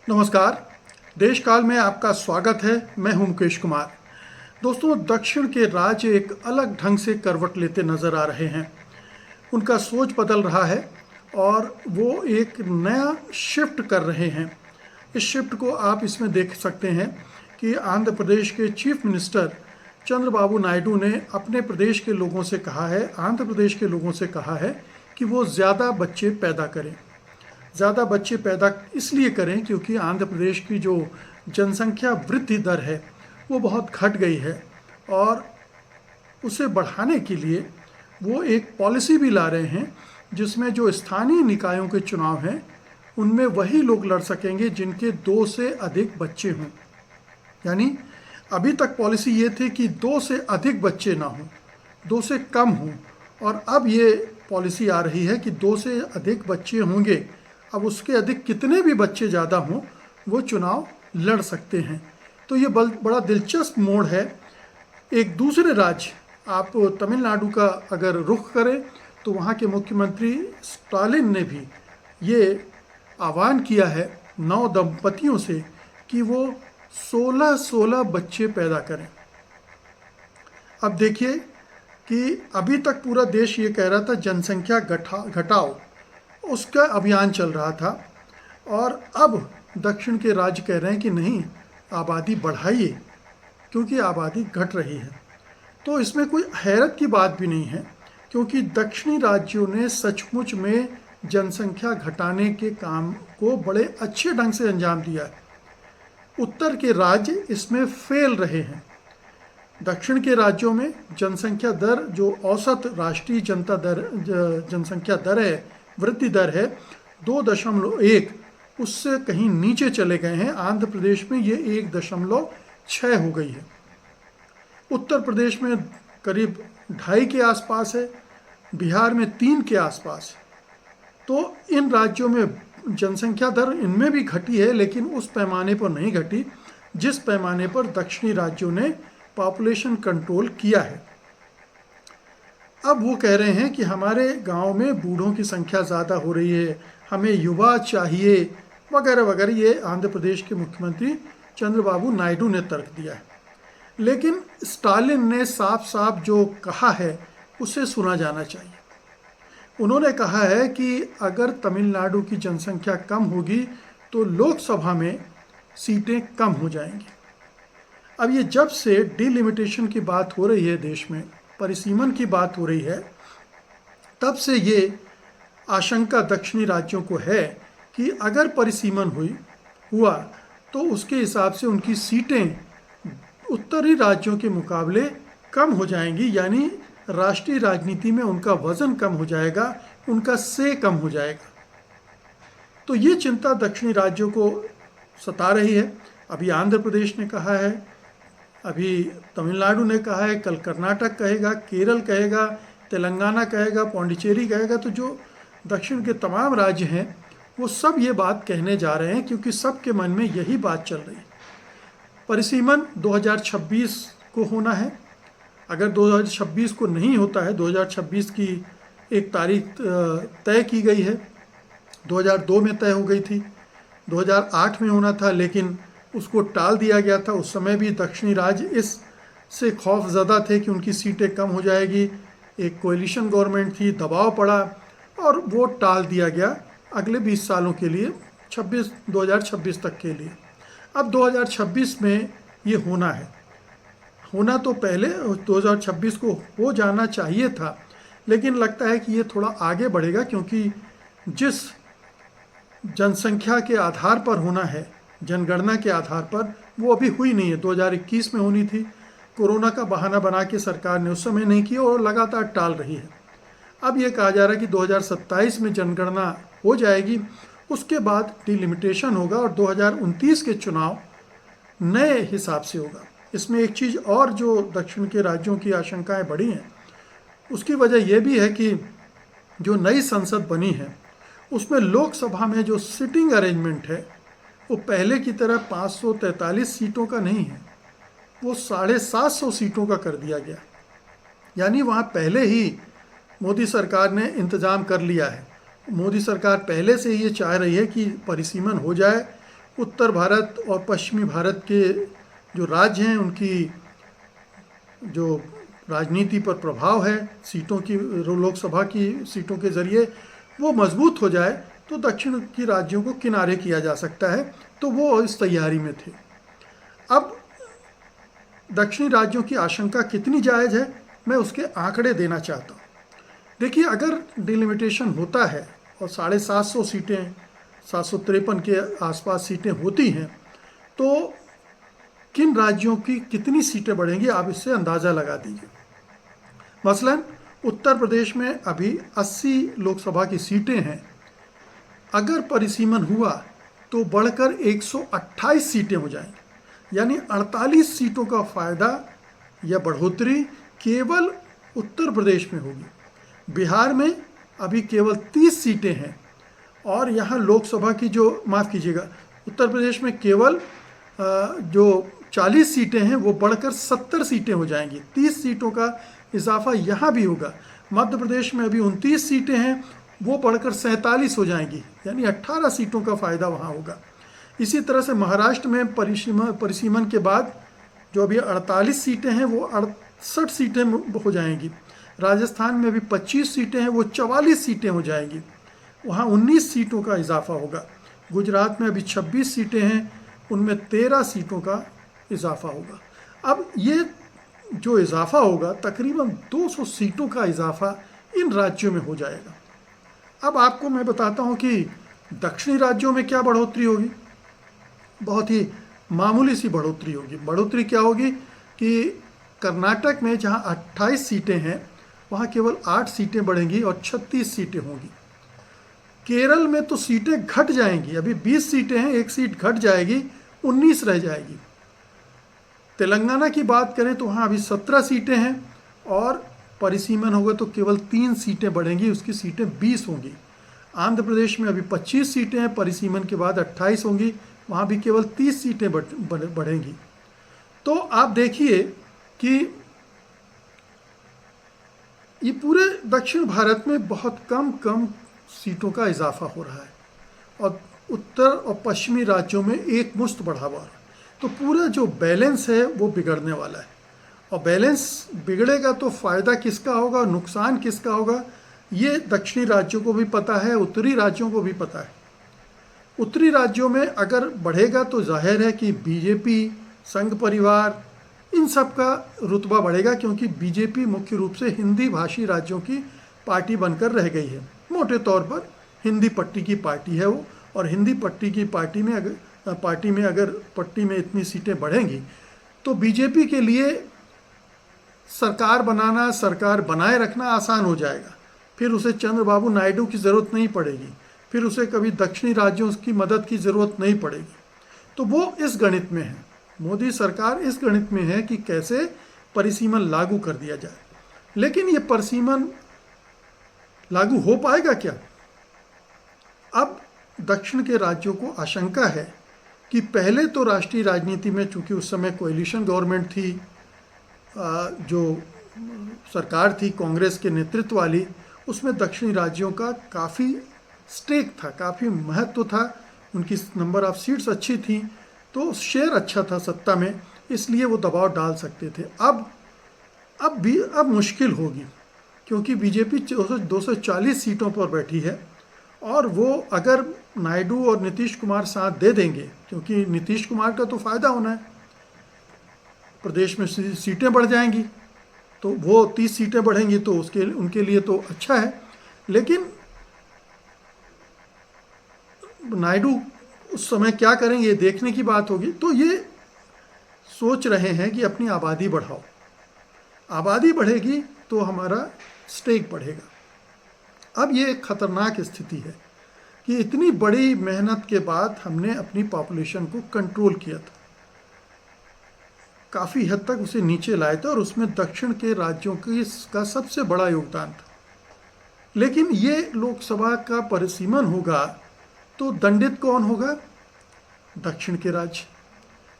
नमस्कार। देशकाल में आपका स्वागत है। मैं हूं मुकेश कुमार। दोस्तों, दक्षिण के राज्य एक अलग ढंग से करवट लेते नजर आ रहे हैं। उनका सोच बदल रहा है और वो एक नया शिफ्ट कर रहे हैं। इस शिफ्ट को आप इसमें देख सकते हैं कि आंध्र प्रदेश के चीफ मिनिस्टर चंद्रबाबू नायडू ने अपने प्रदेश के लोगों से कहा है, आंध्र प्रदेश के लोगों से कहा है कि वो ज़्यादा बच्चे पैदा करें। ज़्यादा बच्चे पैदा इसलिए करें क्योंकि आंध्र प्रदेश की जो जनसंख्या वृद्धि दर है वो बहुत घट गई है और उसे बढ़ाने के लिए वो एक पॉलिसी भी ला रहे हैं जिसमें जो स्थानीय निकायों के चुनाव हैं उनमें वही लोग लड़ सकेंगे जिनके 2 से अधिक बच्चे हों। यानी अभी तक पॉलिसी ये थी कि 2 से अधिक बच्चे ना हों, 2 से कम हों, और अब ये पॉलिसी आ रही है कि 2 से अधिक बच्चे होंगे। अब उसके अधिक कितने भी बच्चे ज़्यादा हों वो चुनाव लड़ सकते हैं। तो ये बड़ा दिलचस्प मोड़ है। एक दूसरे राज्य, आप तमिलनाडु का अगर रुख करें तो वहाँ के मुख्यमंत्री स्टालिन ने भी ये आह्वान किया है नव दंपतियों से कि वो 16-16 बच्चे पैदा करें। अब देखिए कि अभी तक पूरा देश ये कह रहा था जनसंख्या घटाओ, उसका अभियान चल रहा था, और अब दक्षिण के राज्य कह रहे हैं कि नहीं, आबादी बढ़ाइए क्योंकि आबादी घट रही है। तो इसमें कोई हैरत की बात भी नहीं है क्योंकि दक्षिणी राज्यों ने सचमुच में जनसंख्या घटाने के काम को बड़े अच्छे ढंग से अंजाम दिया है। उत्तर के राज्य इसमें फेल रहे हैं। दक्षिण के राज्यों में जनसंख्या दर, जो औसत राष्ट्रीय जनसंख्या दर है, वृद्धि दर है 2.1, उससे कहीं नीचे चले गए हैं। आंध्र प्रदेश में ये 1.6 हो गई है। उत्तर प्रदेश में करीब 2.5 के आसपास है, बिहार में 3 के आसपास। तो इन राज्यों में जनसंख्या दर इनमें भी घटी है, लेकिन उस पैमाने पर नहीं घटी जिस पैमाने पर दक्षिणी राज्यों ने पॉपुलेशन कंट्रोल किया है। अब वो कह रहे हैं कि हमारे गांव में बूढ़ों की संख्या ज़्यादा हो रही है, हमें युवा चाहिए, वगैरह वगैरह। ये आंध्र प्रदेश के मुख्यमंत्री चंद्रबाबू नायडू ने तर्क दिया है। लेकिन स्टालिन ने साफ साफ जो कहा है उसे सुना जाना चाहिए। उन्होंने कहा है कि अगर तमिलनाडु की जनसंख्या कम होगी तो लोकसभा में सीटें कम हो जाएंगी। अब ये जब से डिलिमिटेशन की बात हो रही है, देश में परिसीमन की बात हो रही है, तब से ये आशंका दक्षिणी राज्यों को है कि अगर परिसीमन हुआ तो उसके हिसाब से उनकी सीटें उत्तरी राज्यों के मुकाबले कम हो जाएंगी। यानी राष्ट्रीय राजनीति में उनका वजन कम हो जाएगा, उनका से कम हो जाएगा। तो ये चिंता दक्षिणी राज्यों को सता रही है। अभी आंध्र प्रदेश ने कहा है, अभी तमिलनाडु ने कहा है, कल कर्नाटक कहेगा, केरल कहेगा, तेलंगाना कहेगा, पौंडीचेरी कहेगा। तो जो दक्षिण के तमाम राज्य हैं वो सब ये बात कहने जा रहे हैं क्योंकि सबके मन में यही बात चल रही है। परिसीमन 2026 को होना है। अगर 2026 को नहीं होता है, 2026 की एक तारीख तय की गई है, 2002 में तय हो गई थी, 2008 में होना था, लेकिन उसको टाल दिया गया था। उस समय भी दक्षिणी राज्य इस से खौफजदा थे कि उनकी सीटें कम हो जाएगी। एक कोएलिशन गवर्नमेंट थी, दबाव पड़ा और वो टाल दिया गया अगले 20 सालों के लिए, 2026 तक के लिए। अब 2026 में ये होना है। होना तो पहले 2026 को हो जाना चाहिए था, लेकिन लगता है कि ये थोड़ा आगे बढ़ेगा क्योंकि जिस जनसंख्या के आधार पर होना है, जनगणना के आधार पर, वो अभी हुई नहीं है। 2021 में होनी थी, कोरोना का बहाना बना के सरकार ने उस समय नहीं की और लगातार टाल रही है। अब ये कहा जा रहा है कि 2027 में जनगणना हो जाएगी, उसके बाद डिलिमिटेशन होगा और 2029 के चुनाव नए हिसाब से होगा। इसमें एक चीज़ और जो दक्षिण के राज्यों की आशंकाएं बढ़ी हैं, उसकी वजह यह भी है कि जो नई संसद बनी है उसमें लोकसभा में जो सिटिंग अरेंजमेंट है वो पहले की तरह 543 सीटों का नहीं है, वो 750 सीटों का कर दिया गया। यानी वहाँ पहले ही मोदी सरकार ने इंतज़ाम कर लिया है। मोदी सरकार पहले से ये चाह रही है कि परिसीमन हो जाए उत्तर भारत और पश्चिमी भारत के जो राज्य हैं उनकी जो राजनीति पर प्रभाव है सीटों की, लोकसभा की सीटों के ज़रिए, वो मजबूत हो जाए तो दक्षिण की राज्यों को किनारे किया जा सकता है। तो वो इस तैयारी में थे। अब दक्षिणी राज्यों की आशंका कितनी जायज़ है, मैं उसके आंकड़े देना चाहता हूँ। देखिए, अगर डिलिमिटेशन होता है और 750 सीटें, 753 के आसपास सीटें होती हैं, तो किन राज्यों की कितनी सीटें बढ़ेंगी आप इससे अंदाज़ा लगा दीजिए। मसलन उत्तर प्रदेश में अभी 80 लोकसभा की सीटें हैं, अगर परिसीमन हुआ तो बढ़कर 128 सीटें हो जाएंगी, यानी 48 सीटों का फायदा या बढ़ोतरी केवल उत्तर प्रदेश में होगी। बिहार में अभी केवल 30 सीटें हैं और यहाँ लोकसभा की जो, माफ़ कीजिएगा, उत्तर प्रदेश में केवल जो 40 सीटें हैं वो बढ़कर 70 सीटें हो जाएंगी। 30 सीटों का इजाफा यहाँ भी होगा। मध्य प्रदेश में अभी 29 सीटें हैं, वो बढ़कर 47 हो जाएंगी, यानी 18 सीटों का फ़ायदा वहाँ होगा। इसी तरह से महाराष्ट्र में परिसीमन के बाद जो अभी 48 सीटें हैं वो 68 सीटें हो जाएंगी। राजस्थान में अभी 25 सीटें हैं, वो 44 सीटें हो जाएंगी, वहाँ 19 सीटों का इजाफा होगा। गुजरात में अभी 26 सीटें हैं, उनमें 13 सीटों का इजाफा होगा। अब ये जो इजाफा होगा तकरीबन 200 सीटों का इजाफा इन राज्यों में हो जाएगा। अब आपको मैं बताता हूँ कि दक्षिणी राज्यों में क्या बढ़ोतरी होगी। बहुत ही मामूली सी बढ़ोतरी होगी। बढ़ोतरी क्या होगी कि कर्नाटक में जहाँ 28 सीटें हैं वहाँ केवल 8 सीटें बढ़ेंगी और 36 सीटें होंगी। केरल में तो सीटें घट जाएंगी, अभी 20 सीटें हैं, 1 सीट घट जाएगी, 19 रह जाएगी। तेलंगाना की बात करें तो वहाँ अभी 17 सीटें हैं और परिसीमन होगा तो केवल 3 सीटें बढ़ेंगी, उसकी सीटें 20 होंगी। आंध्र प्रदेश में अभी 25 सीटें हैं, परिसीमन के बाद 28 होंगी, वहाँ भी केवल 30 सीटें बढ़ेंगी। तो आप देखिए कि ये पूरे दक्षिण भारत में बहुत कम सीटों का इजाफा हो रहा है और उत्तर और पश्चिमी राज्यों में एक मुश्त बढ़ावा हो रहा है। तो पूरा जो बैलेंस है वो बिगड़ने वाला है और बैलेंस बिगड़ेगा तो फ़ायदा किसका होगा, नुकसान किसका होगा, ये दक्षिणी राज्यों को भी पता है, उत्तरी राज्यों को भी पता है। उत्तरी राज्यों में अगर बढ़ेगा तो जाहिर है कि बीजेपी, संघ परिवार, इन सब का रुतबा बढ़ेगा, क्योंकि बीजेपी मुख्य रूप से हिंदी भाषी राज्यों की पार्टी बनकर रह गई है। मोटे तौर पर हिंदी पट्टी की पार्टी है वो, और हिंदी पट्टी की पार्टी में अगर पट्टी में इतनी सीटें बढ़ेंगी तो बीजेपी के लिए सरकार बनाना, सरकार बनाए रखना आसान हो जाएगा। फिर उसे चंद्रबाबू नायडू की ज़रूरत नहीं पड़ेगी, फिर उसे कभी दक्षिणी राज्यों की मदद की ज़रूरत नहीं पड़ेगी। तो वो इस गणित में है, मोदी सरकार इस गणित में है कि कैसे परिसीमन लागू कर दिया जाए। लेकिन ये परिसीमन लागू हो पाएगा क्या? अब दक्षिण के राज्यों को आशंका है कि पहले तो राष्ट्रीय राजनीति में, चूंकि उस समय कोएलिशन गवर्नमेंट थी, जो सरकार थी कांग्रेस के नेतृत्व वाली, उसमें दक्षिणी राज्यों का काफ़ी स्टेक था, काफ़ी महत्व था, उनकी नंबर ऑफ सीट्स अच्छी थी, तो शेयर अच्छा था सत्ता में, इसलिए वो दबाव डाल सकते थे। अब मुश्किल होगी, क्योंकि बीजेपी 240 सीटों पर बैठी है और वो अगर नायडू और नीतीश कुमार साथ दे देंगे, क्योंकि नीतीश कुमार का तो फ़ायदा होना है, प्रदेश में सीटें बढ़ जाएंगी, तो वो 30 सीटें बढ़ेंगी तो उनके लिए तो अच्छा है। लेकिन नायडू उस समय क्या करेंगे ये देखने की बात होगी। तो ये सोच रहे हैं कि अपनी आबादी बढ़ाओ, आबादी बढ़ेगी तो हमारा स्टेक बढ़ेगा। अब ये एक खतरनाक स्थिति है कि इतनी बड़ी मेहनत के बाद हमने अपनी पॉपुलेशन को कंट्रोल किया था, काफ़ी हद तक उसे नीचे लाए थे और उसमें दक्षिण के राज्यों का सबसे बड़ा योगदान था। लेकिन ये लोकसभा का परिसीमन होगा तो दंडित कौन होगा? दक्षिण के राज्य।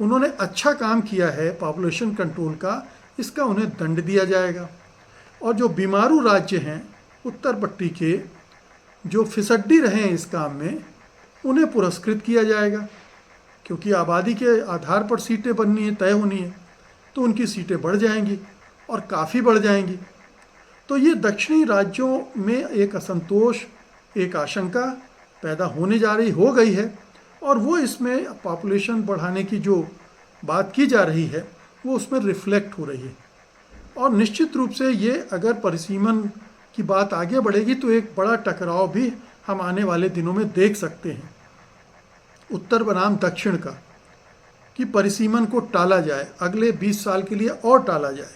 उन्होंने अच्छा काम किया है पॉपुलेशन कंट्रोल का, इसका उन्हें दंड दिया जाएगा। और जो बीमारू राज्य हैं उत्तर पट्टी के, जो फिसड्डी रहे हैं इस काम में, उन्हें पुरस्कृत किया जाएगा। क्योंकि आबादी के आधार पर सीटें बननी है, तय होनी है, तो उनकी सीटें बढ़ जाएंगी और काफ़ी बढ़ जाएंगी। तो ये दक्षिणी राज्यों में एक असंतोष, एक आशंका पैदा होने जा रही, हो गई है, और वो इसमें पॉपुलेशन बढ़ाने की जो बात की जा रही है वो उसमें रिफ्लेक्ट हो रही है। और निश्चित रूप से ये अगर परिसीमन की बात आगे बढ़ेगी तो एक बड़ा टकराव भी हम आने वाले दिनों में देख सकते हैं, उत्तर बनाम दक्षिण का, कि परिसीमन को टाला जाए, अगले 20 साल के लिए और टाला जाए,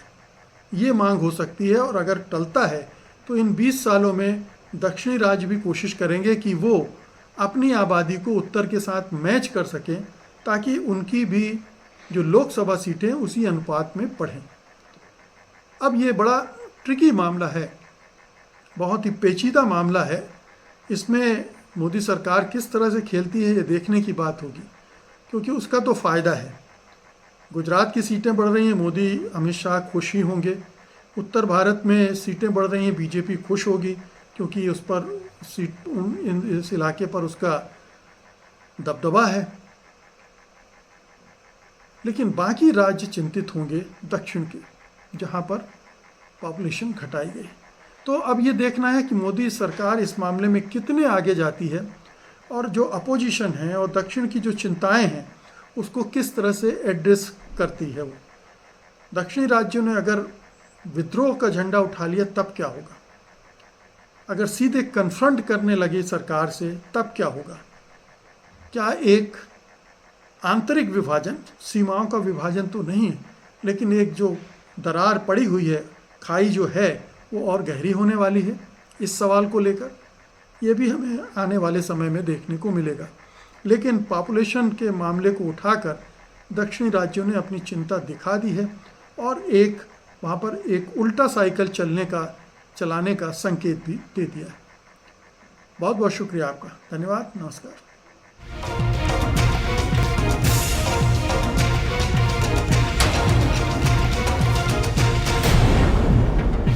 ये मांग हो सकती है। और अगर टलता है तो इन 20 सालों में दक्षिणी राज्य भी कोशिश करेंगे कि वो अपनी आबादी को उत्तर के साथ मैच कर सकें, ताकि उनकी भी जो लोकसभा सीटें उसी अनुपात में बढ़ें। अब ये बड़ा ट्रिकी मामला है, बहुत ही पेचीदा मामला है। इसमें मोदी सरकार किस तरह से खेलती है ये देखने की बात होगी, क्योंकि उसका तो फ़ायदा है। गुजरात की सीटें बढ़ रही हैं, मोदी अमित शाह खुश ही होंगे। उत्तर भारत में सीटें बढ़ रही हैं, बीजेपी खुश होगी, क्योंकि उस पर इस इलाके पर उसका दबदबा है। लेकिन बाकी राज्य चिंतित होंगे दक्षिण के, जहाँ पर पॉपुलेशन घटाई गई। तो अब ये देखना है कि मोदी सरकार इस मामले में कितने आगे जाती है, और जो अपोजिशन है और दक्षिण की जो चिंताएं हैं उसको किस तरह से एड्रेस करती है वो। दक्षिणी राज्यों ने अगर विद्रोह का झंडा उठा लिया तब क्या होगा, अगर सीधे कन्फ्रंट करने लगे सरकार से तब क्या होगा। क्या एक आंतरिक विभाजन, सीमाओं का विभाजन तो नहीं है, लेकिन एक जो दरार पड़ी हुई है, खाई जो है, वो और गहरी होने वाली है। इस सवाल को लेकर ये भी हमें आने वाले समय में देखने को मिलेगा। लेकिन पॉपुलेशन के मामले को उठाकर दक्षिणी राज्यों ने अपनी चिंता दिखा दी है, और एक वहाँ पर एक उल्टा साइकिल चलाने का संकेत भी दे दिया है। बहुत बहुत शुक्रिया आपका, धन्यवाद, नमस्कार।